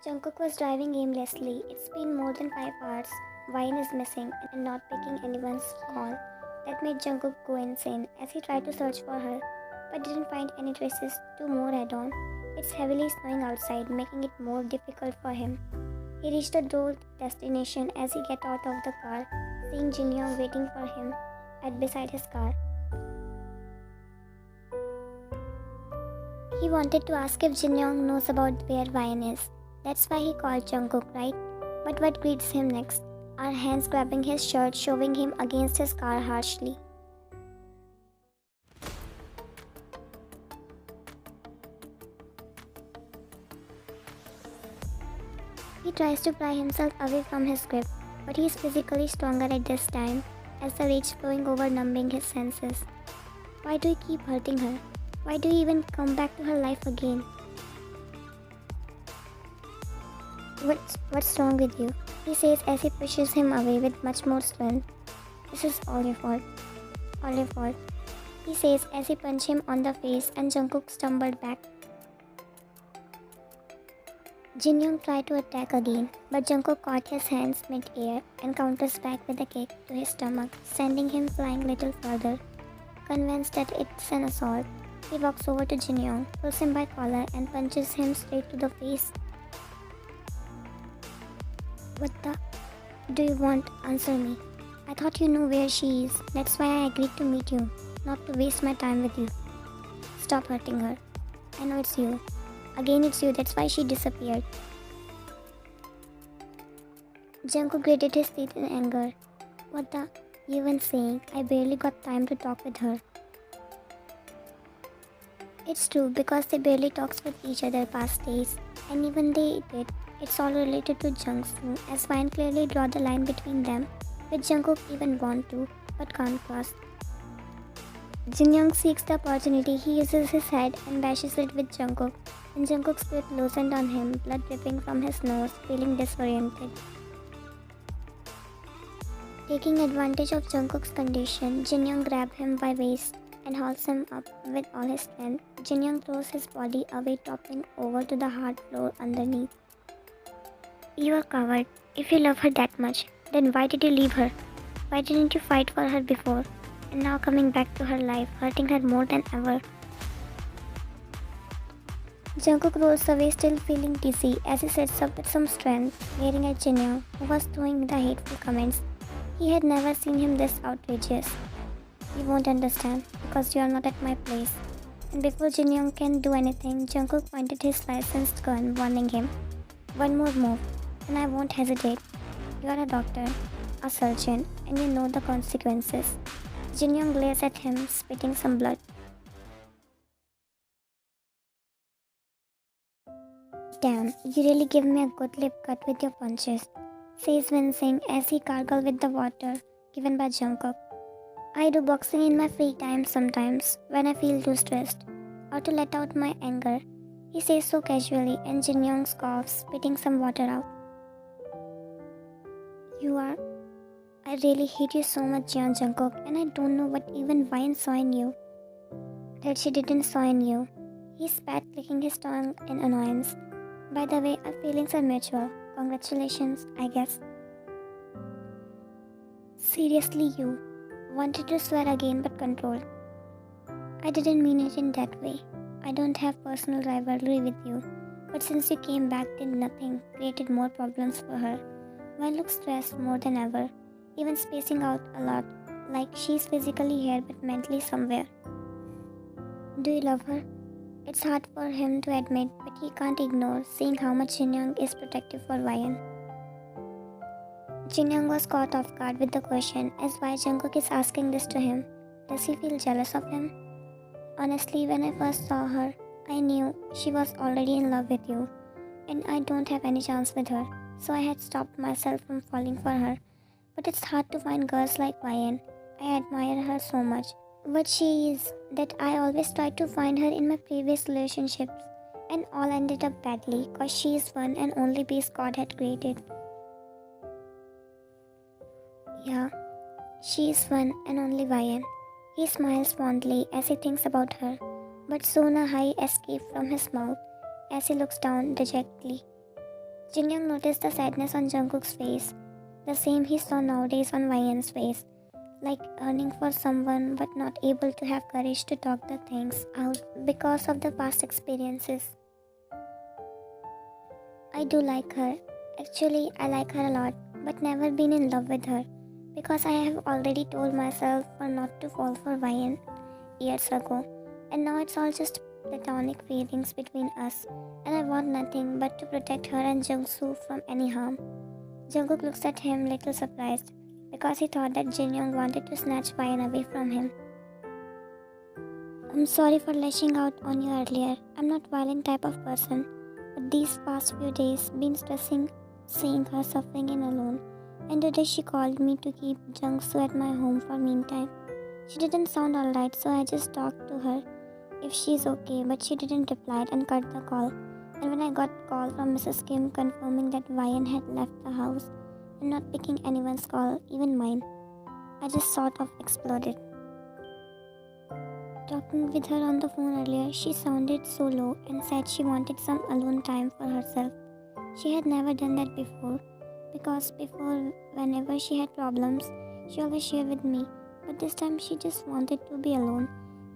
Jungkook was driving aimlessly. It's been more than 5 hours. Wine is missing and not picking anyone's call. That made Jungkook go insane as he tried to search for her, but didn't find any traces to more head-on. It's heavily snowing outside, making it more difficult for him. He reached the door destination as he got out of the car, seeing Jinyong waiting for him at beside his car. He wanted to ask if Jinyong knows about where Ryan is. That's why he called Jungkook, right? But what greets him next are hands grabbing his shirt, shoving him against his car harshly. He tries to pry himself away from his grip, but he is physically stronger at this time, as the rage flowing over numbing his senses. Why do you keep hurting her? Why do you even come back to her life again? What's wrong with you? He says as he pushes him away with much more strength. This is all your fault. All your fault. He says as he punched him on the face and Jungkook stumbled back. Jinyong tried to attack again, but Jungkook caught his hands mid-air and counters back with a kick to his stomach, sending him flying a little further. Convinced that it's an assault, he walks over to Jinyong, pulls him by collar and punches him straight to the face. What the do you want? Answer me. I thought you knew where she is. That's why I agreed to meet you, not to waste my time with you. Stop hurting her. I know it's you. Again it's you, that's why she disappeared. Jungkook gritted his teeth in anger. What the you even saying? I barely got time to talk with her. It's true because they barely talks with each other past days, and even they did. It's all related to Jungsu, as Vine clearly draw the line between them, which Jungkook even want to, but can't cross. Jinyong seeks the opportunity. He uses his head and bashes it with Jungkook, and Jungkook's grip loosened on him, blood dripping from his nose, feeling disoriented. Taking advantage of Jungkook's condition, Jinyong grabs him by waist and hauls him up with all his strength. Jinyong throws his body away, toppling over to the hard floor underneath. You are coward. If you love her that much, then why did you leave her? Why didn't you fight for her before? And now coming back to her life, hurting her more than ever. Jungkook rolls away, still feeling dizzy, as he sits up with some strength, glaring at Jinyong, who was throwing the hateful comments. He had never seen him this outrageous. You won't understand, because you are not at my place. And before Jinyong can do anything, Jungkook pointed his licensed gun, warning him. One more move, and I won't hesitate. You are a doctor, a surgeon, and you know the consequences. Jinyong glares at him, spitting some blood. Damn, you really give me a good lip cut with your punches, says wincing as he gargles with the water given by Jungkook. I do boxing in my free time sometimes when I feel too stressed, or to let out my anger. He says so casually, and Jinyong coughs, spitting some water out. I really hate you so much, Jungkook, and I don't know what even Vine saw in you that she didn't saw in you. He spat, clicking his tongue in annoyance. By the way, our feelings are mutual. Congratulations, I guess. Seriously, you wanted to swear again but controlled. I didn't mean it in that way. I don't have personal rivalry with you, but since you came back, did nothing, created more problems for her. Vine looks stressed more than ever, even spacing out a lot, like she's physically here but mentally somewhere. Do you love her? It's hard for him to admit, but he can't ignore seeing how much Jinyong is protective for Vine. Jinyong was caught off guard with the question as why Jungkook is asking this to him. Does he feel jealous of him? Honestly, when I first saw her, I knew she was already in love with you, and I don't have any chance with her, so I had stopped myself from falling for her. But it's hard to find girls like Vine. I admire her so much. What she is, that I always tried to find her in my previous relationships, and all ended up badly, cause she is one and only beast God had created. Yeah, she is one and only Vine. He smiles fondly as he thinks about her, but soon a sigh escapes from his mouth as he looks down dejectedly. Jinyong noticed the sadness on Jungkook's face, the same he saw nowadays on Wyan's face, like yearning for someone but not able to have courage to talk the things out because of the past experiences. I do like her. Actually, I like her a lot, but never been in love with her because I have already told myself for not to fall for Wyan years ago, and now it's all just platonic feelings between us, and I want nothing but to protect her and Jungsu from any harm. Jungkook looks at him little surprised because he thought that Jinyong wanted to snatch Wyan away from him. I'm sorry for lashing out on you earlier. I'm not violent type of person, but these past few days been stressing seeing her suffering in alone, and today she called me to keep Jungsu at my home for meantime. She didn't sound alright, so I just talked to her if she's okay, but she didn't reply and cut the call. And when I got call from Mrs. Kim confirming that Wyan had left the house and not picking anyone's call, even mine, I just sort of exploded. Talking with her on the phone earlier, she sounded so low and said she wanted some alone time for herself. She had never done that before, because before, whenever she had problems, she always shared with me, but this time she just wanted to be alone.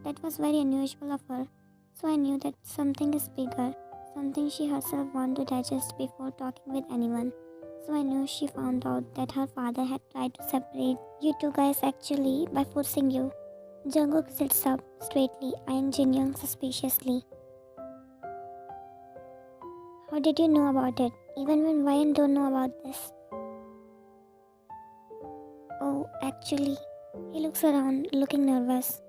That was very unusual of her, so I knew that something is bigger, something she herself wanted to digest before talking with anyone. So I knew she found out that her father had tried to separate you two guys actually by forcing you. Jungkook sits up straightly, eyeing Jinyong suspiciously. How did you know about it, even when Wyan don't know about this? Oh, actually, he looks around, looking nervous.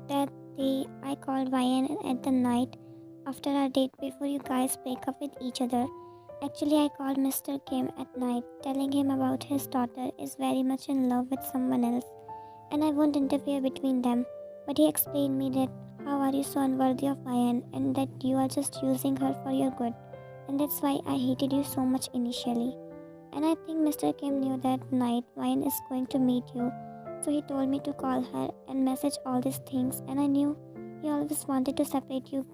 That day, I called Wyan at the night after our date before you guys break up with each other. Actually, I called Mr. Kim at night, telling him about his daughter is very much in love with someone else, and I won't interfere between them. But he explained me that how are you so unworthy of Wyan and that you are just using her for your good, and that's why I hated you so much initially. And I think Mr. Kim knew that night Wyan is going to meet you, so he told me to call her and message all these things, and I knew he always wanted to separate you.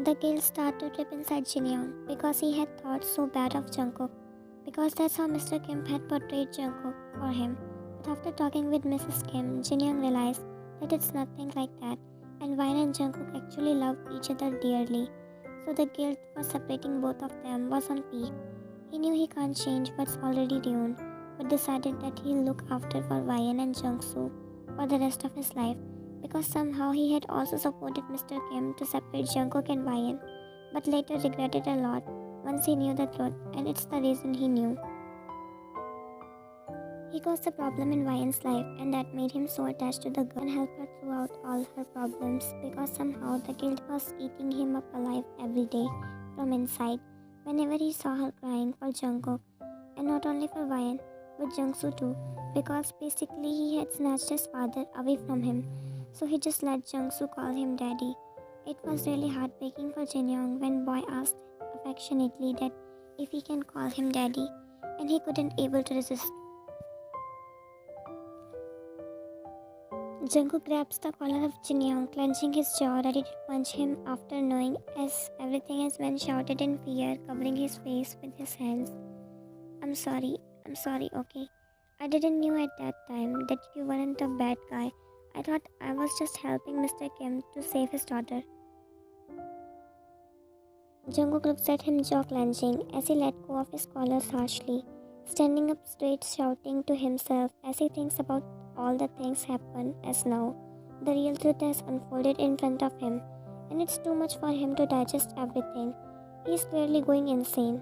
The guilt started to trip inside Jinyong because he had thought so bad of Jungkook, because that's how Mr. Kim had portrayed Jungkook for him. But after talking with Mrs. Kim, Jinyong realized that it's nothing like that, and Wyan and Jungkook actually love each other dearly. So the guilt for separating both of them was on peak. He knew he can't change what's already ruined, but decided that he'll look after for Wyan and Jungsu for the rest of his life, because somehow he had also supported Mr. Kim to separate Jungkook and Wyan, but later regretted a lot once he knew the truth, and it's the reason he knew. He caused a problem in Wyan's life, and that made him so attached to the girl and helped her throughout all her problems, because somehow the guilt was eating him up alive every day from inside whenever he saw her crying for Jungkook, and not only for Wyan but Jungsu too, because basically he had snatched his father away from him, so he just let Jungsu call him daddy. It was really heartbreaking for Jinyong when boy asked affectionately that if he can call him daddy, and he couldn't able to resist. Jungkook grabs the collar of Jinyong, clenching his jaw, ready to punch him after knowing as everything has been shouted in fear, covering his face with his hands. I'm sorry, okay? I didn't know at that time that you weren't a bad guy. I thought I was just helping Mr. Kim to save his daughter. Jungkook looks at him, jaw clenching, as he let go of his collars harshly, standing up straight, shouting to himself as he thinks about all the things happen as now. The real truth has unfolded in front of him, and it's too much for him to digest everything. He's clearly going insane.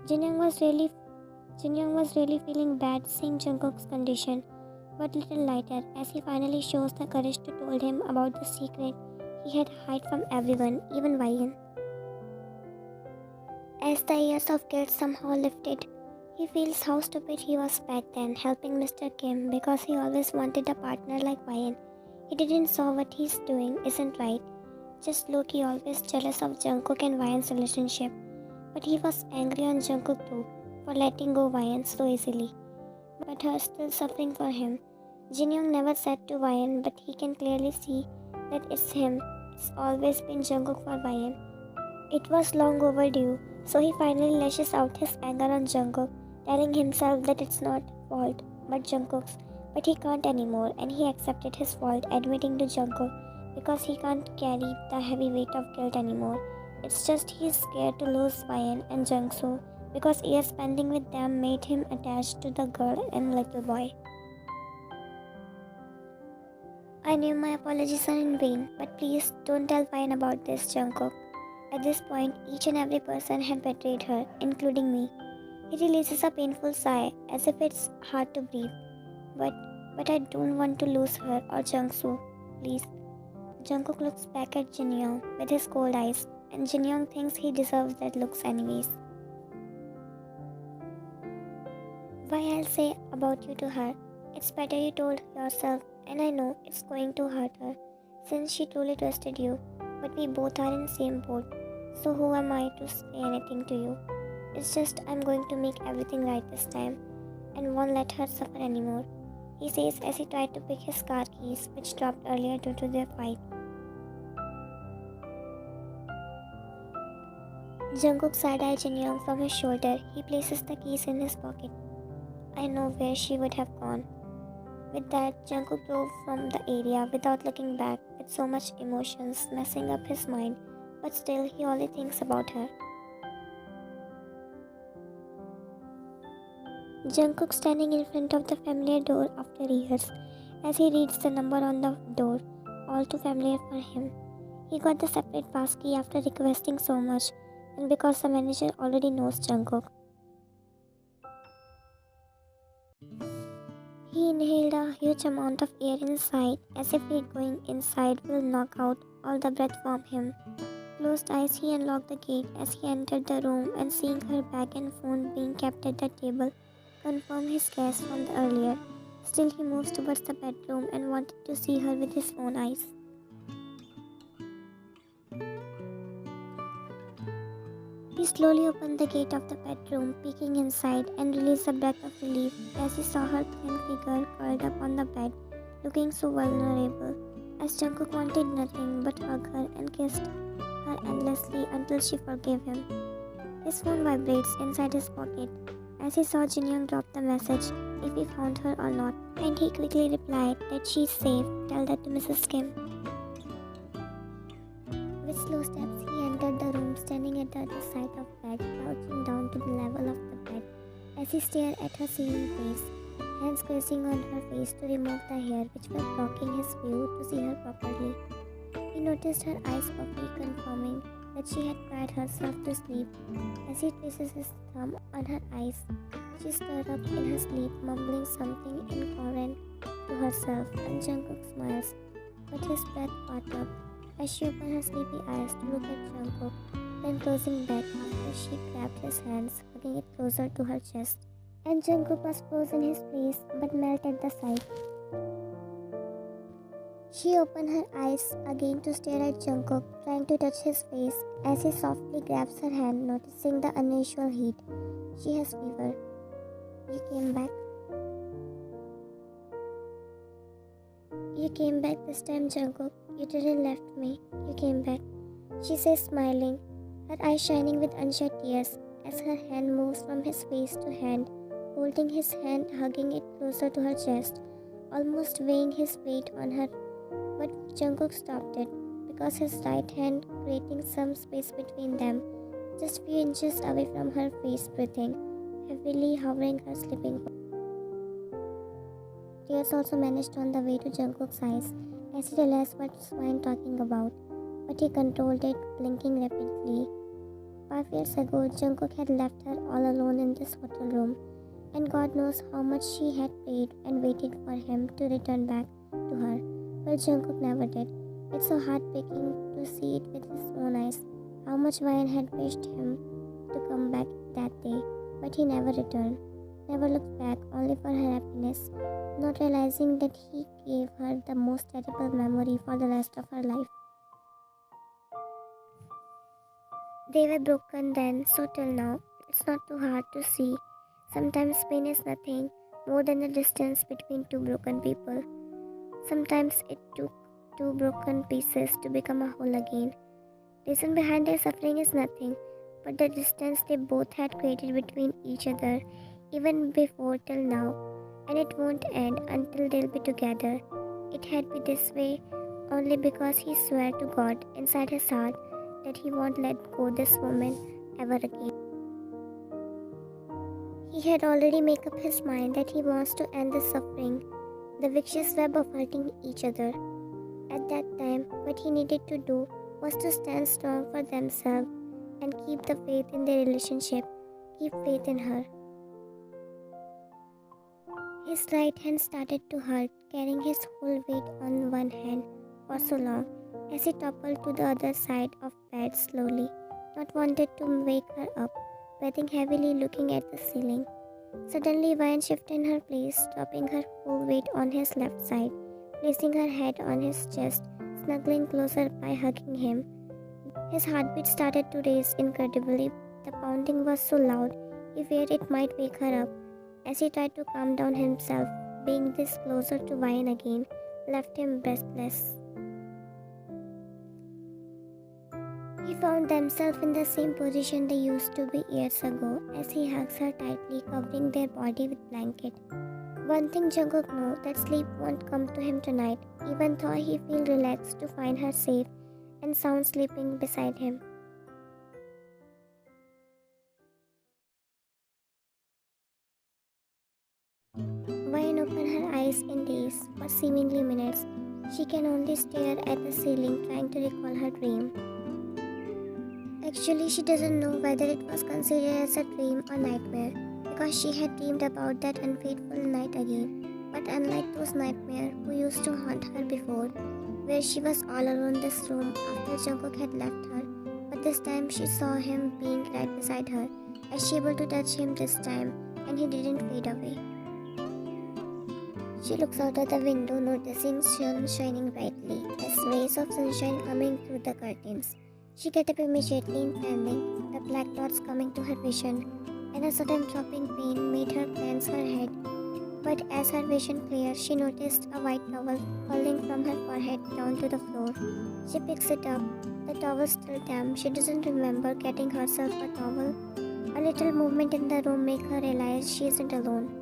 Jinyong was really feeling bad seeing Jungkook's condition, but little lighter as he finally shows the courage to tell him about the secret he had hid from everyone, even Wyan. As the years of guilt somehow lifted, he feels how stupid he was back then, helping Mr. Kim because he always wanted a partner like Wyan. He didn't saw what he's doing isn't right. Just low-key always jealous of Jungkook and Wyan's relationship. But he was angry on Jungkook too for letting go Wyan so easily. But her still suffering for him. Jinyong never said to Wyan, but he can clearly see that it's him. It's always been Jungkook for Wyan. It was long overdue, so he finally lashes out his anger on Jungkook, telling himself that it's not fault but Jungkook's. But he can't anymore, and he accepted his fault, admitting to Jungkook because he can't carry the heavy weight of guilt anymore. It's just he's scared to lose Ryan and Jungsu because years spending with them made him attached to the girl and little boy. I knew my apologies are in vain, but please don't tell Ryan about this, Jungkook. At this point, each and every person had betrayed her, including me. He releases a painful sigh, as if it's hard to breathe. But I don't want to lose her or Jungsu, please. Jungkook looks back at Jinyong with his cold eyes, and Jinyong thinks he deserves that looks anyways. Why I'll say about you to her? It's better you told yourself, and I know it's going to hurt her, since she truly trusted you. But we both are in the same boat, so who am I to say anything to you? It's just I'm going to make everything right this time, and won't let her suffer anymore, he says as he tried to pick his car keys, which dropped earlier due to their fight. Jungkook side-eyes Jinyong from his shoulder. He places the keys in his pocket. I know where she would have gone. With that, Jungkook drove from the area without looking back, with so much emotions messing up his mind, but still he only thinks about her. Jungkook standing in front of the familiar door after years, as he reads the number on the door, all too familiar for him. He got the separate passkey after requesting so much, and because the manager already knows Jungkook. He inhaled a huge amount of air inside, as if it going inside will knock out all the breath from him. Closed eyes, he unlocked the gate as he entered the room, and seeing her bag and phone being kept at the table confirmed his guess from the earlier. Still, he moves towards the bedroom and wanted to see her with his own eyes. He slowly opened the gate of the bedroom, peeking inside, and released a breath of relief as he saw her thin figure curled up on the bed, looking so vulnerable, as Jungkook wanted nothing but hug her and kissed her endlessly until she forgave him. His phone vibrates inside his pocket as he saw Jinyong drop the message if he found her or not, and he quickly replied that she's safe, tell that to Mrs. Kim. With slow steps, he entered the room, standing at the other side of the bed, crouching down to the level of the bed as he stared at her seeing face, hands squeezing on her face to remove the hair which was blocking his view to see her properly. He noticed her eyes coffee, confirming that she had cried herself to sleep. As he places his thumb on her eyes, she stirred up in her sleep, mumbling something incoherent to herself, and Jungkook smiles, but his breath caught up as she opened her sleepy eyes to look at Jungkook, then closing back after she grabbed his hands, hugging it closer to her chest. And Jungkook was frozen in his place but melted at the sight. She opened her eyes again to stare at Jungkook, trying to touch his face as he softly grabs her hand, noticing the unusual heat. She has fever. You came back. You came back this time, Jungkook. You didn't left me. You came back. She says, smiling, her eyes shining with unshed tears as her hand moves from his face to hand, holding his hand, hugging it closer to her chest, almost weighing his weight on her. But Jungkook stopped it because his right hand creating some space between them, just few inches away from her face, breathing heavily, hovering her sleeping. Tears also managed on the way to Jungkook's eyes as he realized what Swine talking about, but he controlled it, blinking rapidly. 5 years ago, Jungkook had left her all alone in this hotel room, and God knows how much she had prayed and waited for him to return back to her, but Jungkook never did. It's so heartbreaking to see it with his own eyes, how much Ryan had wished him to come back that day, but he never returned, never looked back, only for her happiness, not realizing that he gave her the most terrible memory for the rest of her life. They were broken then, so till now, it's not too hard to see. Sometimes pain is nothing more than the distance between two broken people. Sometimes it took two broken pieces to become a whole again. Reason behind their suffering is nothing but the distance they both had created between each other even before till now, and it won't end until they'll be together. It had been this way only because he swore to God inside his heart that he won't let go this woman ever again. He had already made up his mind that he wants to end the suffering, the vicious web of hurting each other. At that time, what he needed to do was to stand strong for themselves and keep the faith in their relationship, keep faith in her. His right hand started to hurt, carrying his whole weight on one hand for so long, as he toppled to the other side of bed slowly, not wanted to wake her up, breathing heavily, looking at the ceiling. Suddenly, Vine shifted in her place, dropping her whole weight on his left side, placing her head on his chest, snuggling closer by hugging him. His heartbeat started to race incredibly. The pounding was so loud, he feared it might wake her up. As he tried to calm down himself, being this closer to Vine again left him breathless. He found themselves in the same position they used to be years ago as he hugs her tightly, covering their body with blanket. One thing Jungkook knew, that sleep won't come to him tonight, even though he feel relaxed to find her safe and sound sleeping beside him. Vine opened her eyes in daze, for seemingly minutes. She can only stare at the ceiling, trying to recall her dream. Actually, she doesn't know whether it was considered as a dream or nightmare, because she had dreamed about that unfaithful night again. But unlike those nightmares who used to haunt her before, where she was all alone in this room after Jungkook had left her, but this time she saw him being right beside her, as she able to touch him this time, and he didn't fade away. She looks out of the window, noticing sun shining brightly, as rays of sunshine coming through the curtains. She get up immediately in panic, the black dots coming to her vision, and a sudden dropping pain made her clench her head. But as her vision cleared, she noticed a white towel falling from her forehead down to the floor. She picks it up, the towel still damp. She doesn't remember getting herself a towel. A little movement in the room makes her realize she isn't alone.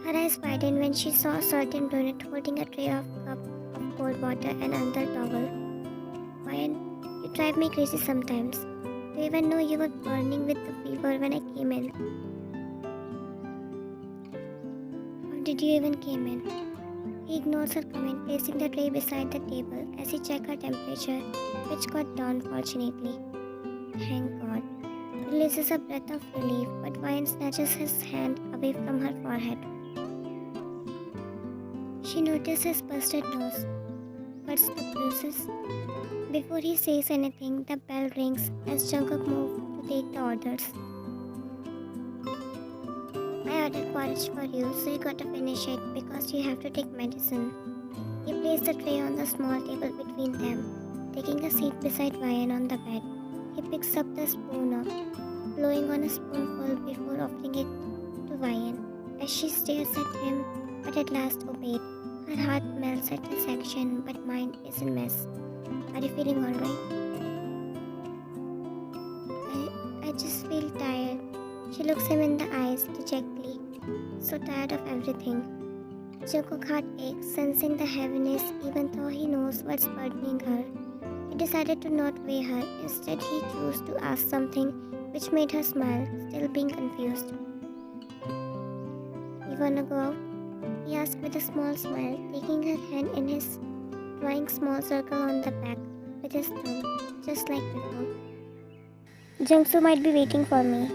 Her eyes widened when she saw a certain brunette holding a tray of cup of cold water and another towel. Vine, you drive me crazy sometimes. Do you even know you were burning with the fever when I came in? How did you even came in? He ignores her comment, placing the tray beside the table as he checked her temperature, which got down fortunately. Thank God. Releases a breath of relief, but Vine snatches his hand away from her forehead. She notices his busted nose, but the bruises. Before he says anything, the bell rings as Jungkook moves to take the orders. I ordered porridge for you, so you gotta finish it because you have to take medicine. He placed the tray on the small table between them, taking a seat beside Ryan on the bed. He picks up the spoon up, blowing on a spoonful before offering it to Ryan. As she stares at him, but at last obeyed. Her heart melts at his action, but mind is a mess. Are you feeling alright? I just feel tired. She looks him in the eyes dejectedly, so tired of everything. Jungkook's heart aches, sensing the heaviness even though he knows what's burdening her. He decided to not weigh her. Instead, he chose to ask something which made her smile, still being confused. You wanna go out? He asked with a small smile, taking her hand in his, drawing small circle on the back with his thumb, just like before. Jungsu might be waiting for me.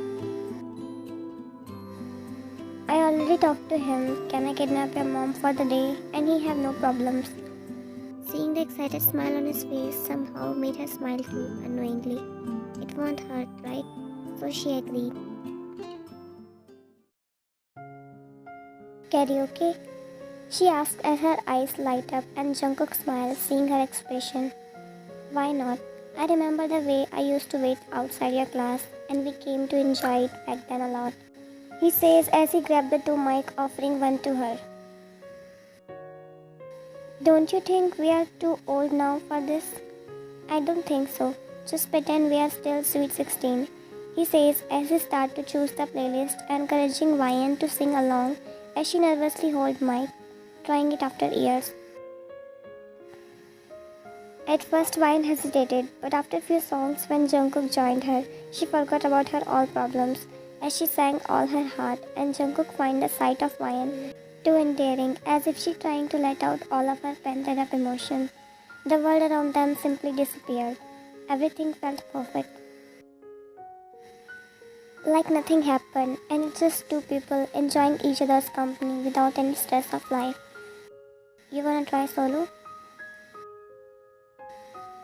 I already talked to him. Can I kidnap your mom for the day? And he have no problems. Seeing the excited smile on his face somehow made her smile too, unknowingly. It won't hurt, right? So she agreed. Karaoke? She asked as her eyes light up and Jungkook smiled, seeing her expression. Why not? I remember the way I used to wait outside your class and we came to enjoy it back then a lot. He says as he grabbed the two mic, offering one to her. Don't you think we are too old now for this? I don't think so. Just pretend we are still sweet 16, he says as he starts to choose the playlist, encouraging Ryan to sing along as she nervously holds mic, trying it after years. At first, Ryan hesitated, but after a few songs, when Jungkook joined her, she forgot about her all problems as she sang all her heart, and Jungkook found the sight of Ryan too endearing, as if she trying to let out all of her pent-up emotion. The world around them simply disappeared. Everything felt perfect. Like nothing happened, and it's just two people enjoying each other's company without any stress of life. You wanna try solo?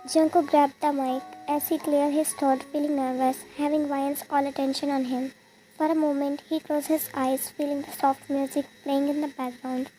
Jungkook grabbed the mic as he cleared his throat, feeling nervous, having Ryan's all attention on him. For a moment, he closed his eyes, feeling the soft music playing in the background.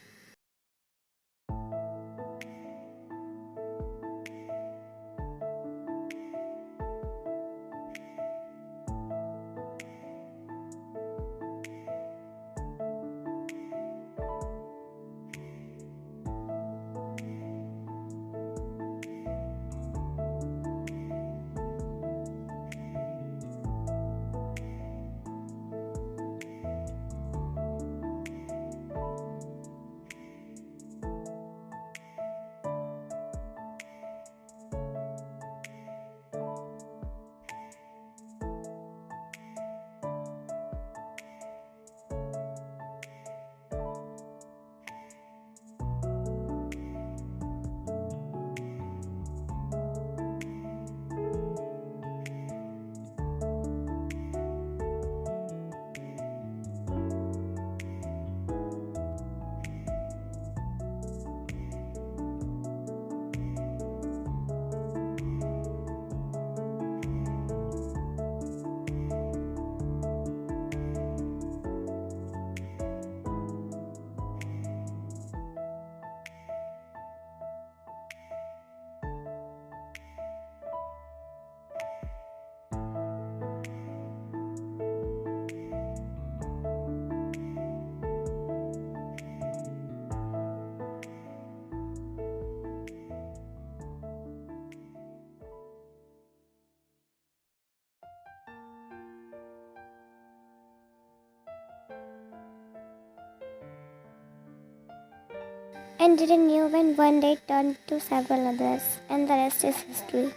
And didn't know when one day turned to several others, and the rest is history.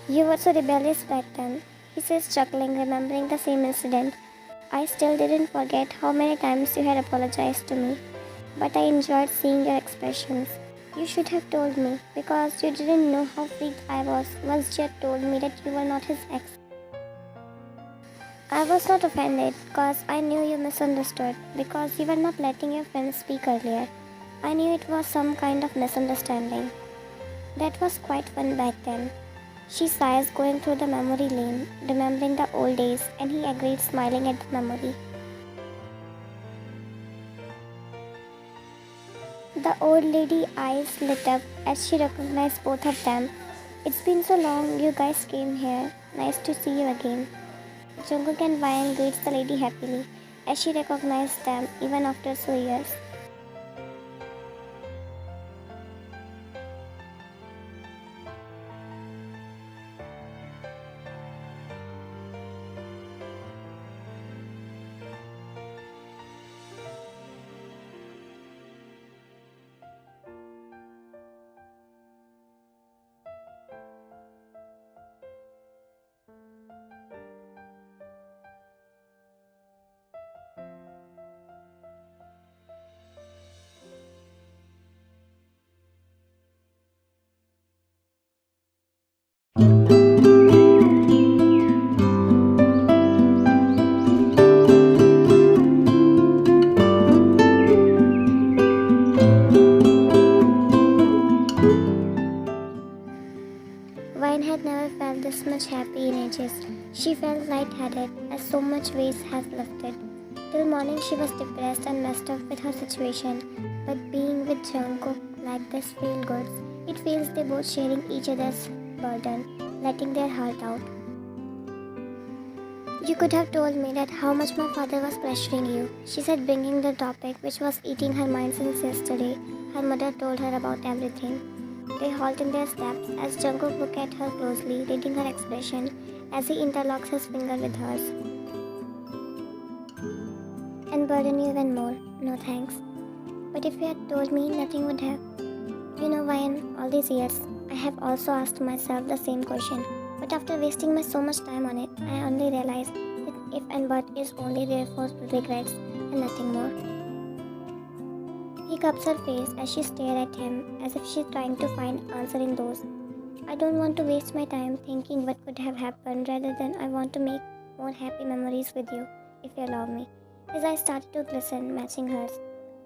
You were so rebellious back then, he says, chuckling, remembering the same incident. I still didn't forget how many times you had apologized to me, but I enjoyed seeing your expressions. You should have told me, because you didn't know how freaked I was once you had told me that you were not his ex. I was not offended because I knew you misunderstood, because you were not letting your friends speak earlier. I knew it was some kind of misunderstanding. That was quite fun back then. She sighs, going through the memory lane, remembering the old days, and he agreed, smiling at the memory. The old lady's eyes lit up as she recognized both of them. It's been so long you guys came here. Nice to see you again. Jungkook and Ryan greets the lady happily as she recognized them even after so years. Ryan had never felt this much happy in ages. She felt lightheaded as so much weight has lifted. Till morning she was depressed and messed up with her situation. But being with Jungkook like this feels good. It feels they both sharing each other's burden, letting their heart out. You could have told me that how much my father was pressuring you, she said, bringing the topic which was eating her mind since yesterday. Her mother told her about everything. They halt in their steps as Jungkook looks at her closely, reading her expression as he interlocks his finger with hers. And burden you even more. No thanks. But if you had told me, nothing would have. You know why in all these years, I have also asked myself the same question. But after wasting so much time on it, I only realized that if and but is only there for regrets and nothing more. He cups her face as she stares at him as if she's trying to find answer in those. I don't want to waste my time thinking what could have happened rather than I want to make more happy memories with you if you allow me. His eyes started to glisten, matching hers.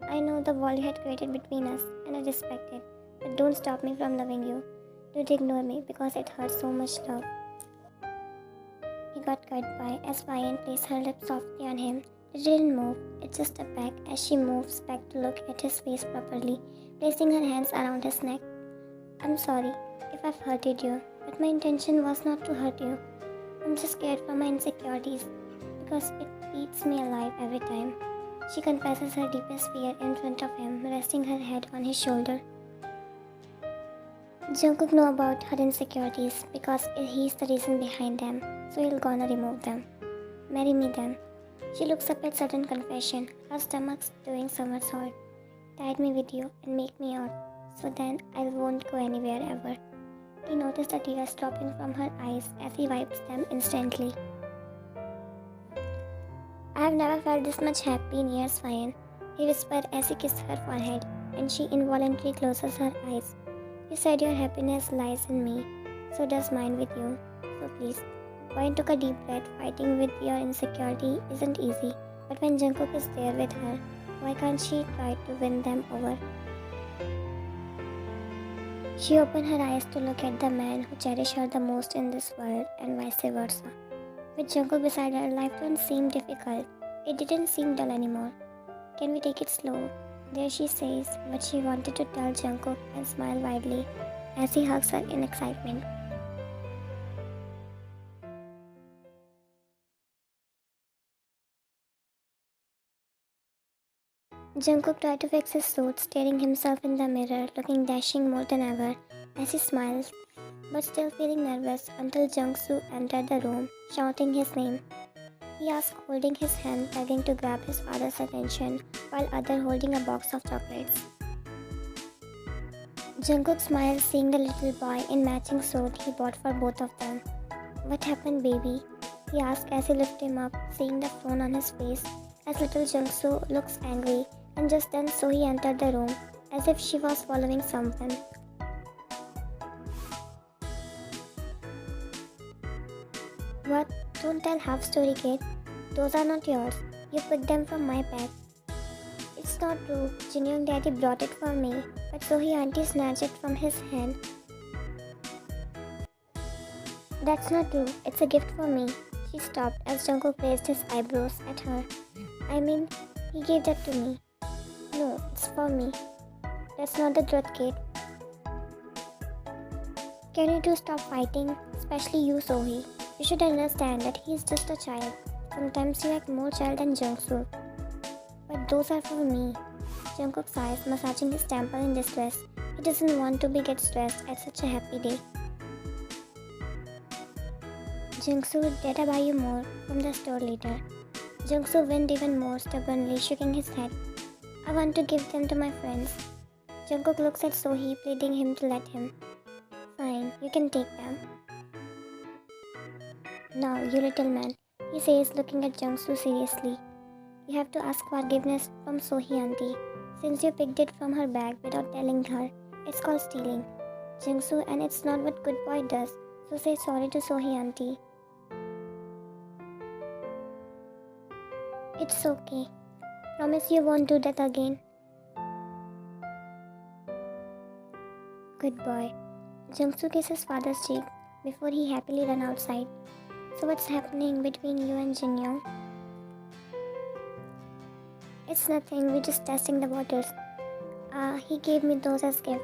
I know the wall you had created between us and I respect it, but don't stop me from loving you. Don't ignore me because it hurts so much love. He got cut by as Ryan placed her lips softly on him. It didn't move, it just a back as she moves back to look at his face properly, placing her hands around his neck. I'm sorry if I've hurted you, but my intention was not to hurt you. I'm just scared for my insecurities because it eats me alive every time. She confesses her deepest fear in front of him, resting her head on his shoulder. Jungkook knows about her insecurities because he's the reason behind them, so he'll gonna remove them. Marry me then. She looks up at sudden confession, her stomach's doing somersault. Tie me with you and make me out, so then I won't go anywhere ever. He noticed the tears dropping from her eyes as he wipes them instantly. I have never felt this much happy in years, Ryan, he whispered as he kissed her forehead, and she involuntarily closes her eyes. You said your happiness lies in me, so does mine with you. So please. Ryan took a deep breath. Fighting with your insecurity isn't easy, but when Jungkook is there with her, why can't she try to win them over? She opened her eyes to look at the man who cherished her the most in this world and vice versa. With Jungkook beside her, life didn't seem difficult. It didn't seem dull anymore. Can we take it slow? There she says what she wanted to tell Jungkook and smile widely as he hugs her in excitement. Jungkook tried to fix his suit, staring himself in the mirror, looking dashing more than ever as he smiles, but still feeling nervous until Jungsu entered the room, shouting his name. He asked, holding his hand, begging to grab his father's attention, while other holding a box of chocolates. Jungkook smiled, seeing the little boy in matching suit he bought for both of them. What happened, baby? He asked as he lifted him up, seeing the frown on his face, as little Jungsu looks angry, and just then Sohee entered the room, as if she was following someone. What? Don't tell half story, kid. Those are not yours. You picked them from my bag. It's not true. Jinyong daddy brought it for me, but Sohee auntie snatched it from his hand. That's not true. It's a gift for me. She stopped as Jungkook raised his eyebrows at her. I mean, he gave that to me. No, it's for me. That's not the truth, kid. Can you two stop fighting? Especially you, Sohee. You should understand that he is just a child. Sometimes you act more child than Jungsu. But those are for me. Jungkook sighs, massaging his temple in distress. He doesn't want to get stressed at such a happy day. Jungsu, did I buy you more from the store later? Jungsu went even more stubbornly, shaking his head. I want to give them to my friends. Jungkook looks at Sohee, pleading him to let him. Fine, you can take them. Now, you little man, he says, looking at Jungsu seriously. You have to ask forgiveness from Sohee auntie, since you picked it from her bag without telling her. It's called stealing, Jungsu, and it's not what good boy does. So say sorry to Sohee auntie. It's okay. Promise you won't do that again. Good boy. Jungsu kisses his father's cheek before he happily ran outside. So what's happening between you and Jinyong? It's nothing, we're just testing the waters. He gave me those as gift.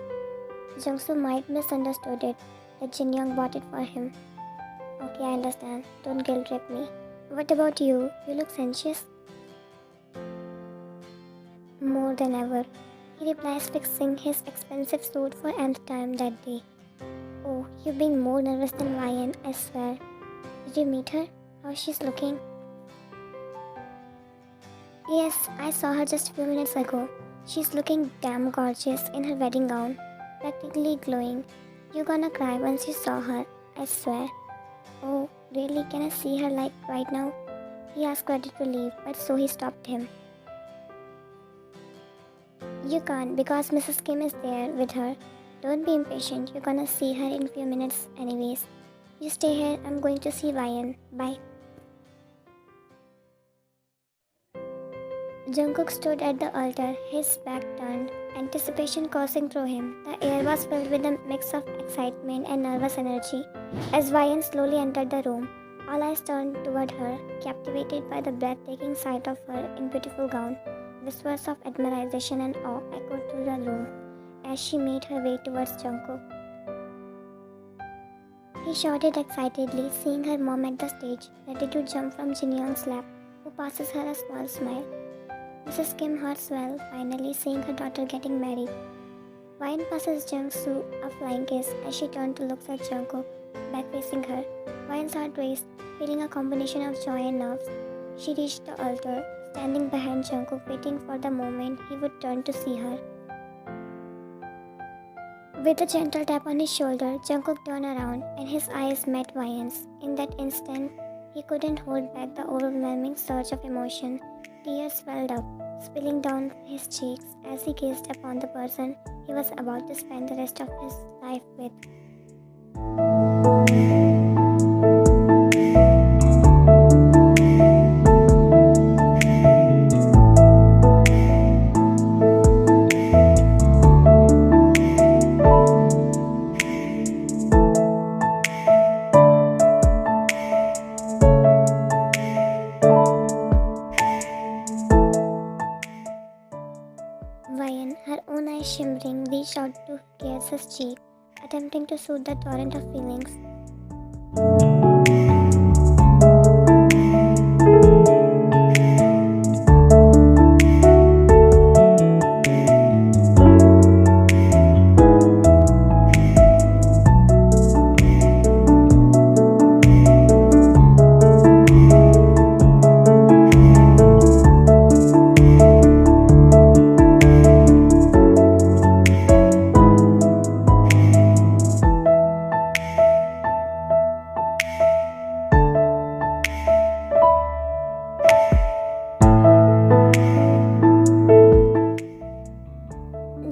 Jungsu might misunderstood it, that Jinyong bought it for him. Okay, I understand. Don't guilt trip me. What about you? You look anxious. More than ever. He replies, fixing his expensive suit for nth time that day. Oh, you're being more nervous than Ryan, I swear. Did you meet her? How she's looking? Yes, I saw her just a few minutes ago. She's looking damn gorgeous in her wedding gown, practically glowing. You're gonna cry once you saw her, I swear. Oh, really? Can I see her like right now? He asked ready to leave, but so he stopped him. You can't because Mrs. Kim is there with her. Don't be impatient, you're gonna see her in a few minutes anyways. You stay here, I'm going to see Ryan. Bye. Jungkook stood at the altar, his back turned, anticipation coursing through him. The air was filled with a mix of excitement and nervous energy. As Ryan slowly entered the room, all eyes turned toward her, captivated by the breathtaking sight of her in beautiful gown. Whispers of admiration and awe echoed through the room as she made her way towards Jungkook. He shouted excitedly, seeing her mom at the stage, ready to jump from Jinyong's lap, who passes her a small smile. Mrs. Kim heart swelled, finally seeing her daughter getting married. Ryan passes Jungsu a flying kiss as she turned to look at Jungkook, back facing her. Ryan's heart raced, feeling a combination of joy and nerves. She reached the altar, standing behind Jungkook, waiting for the moment he would turn to see her. With a gentle tap on his shoulder, Jungkook turned around and his eyes met Ryan's. In that instant, he couldn't hold back the overwhelming surge of emotion. Tears welled up, spilling down his cheeks as he gazed upon the person he was about to spend the rest of his life with. Ryan, her own eyes shimmering, reached out to kiss his cheek, attempting to soothe the torrent of feelings.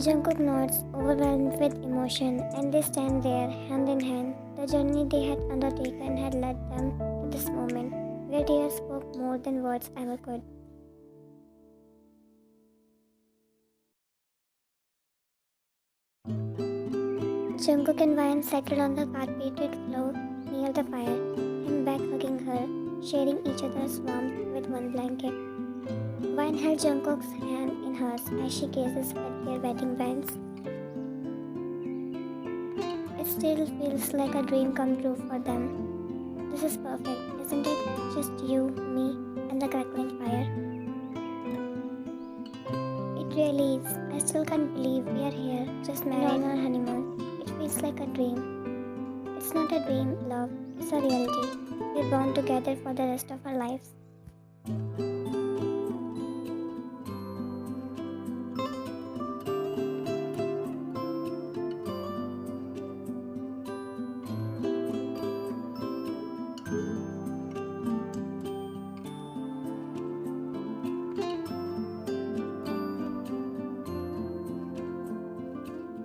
Jungkook nods, overwhelmed with emotion, and they stand there, hand in hand. The journey they had undertaken had led them to this moment, where tears spoke more than words ever could. Jungkook and Ryan settled on the carpeted floor near the fire, him back hugging her, sharing each other's warmth with one blanket. Ryan held Jungkook's hand in hers as she gazes at their wedding bands. It still feels like a dream come true for them. This is perfect, isn't it? Just you, me, and the crackling fire. It really is. I still can't believe we are here, just married on our honeymoon. It feels like a dream. It's not a dream, love. It's a reality. We're bound together for the rest of our lives.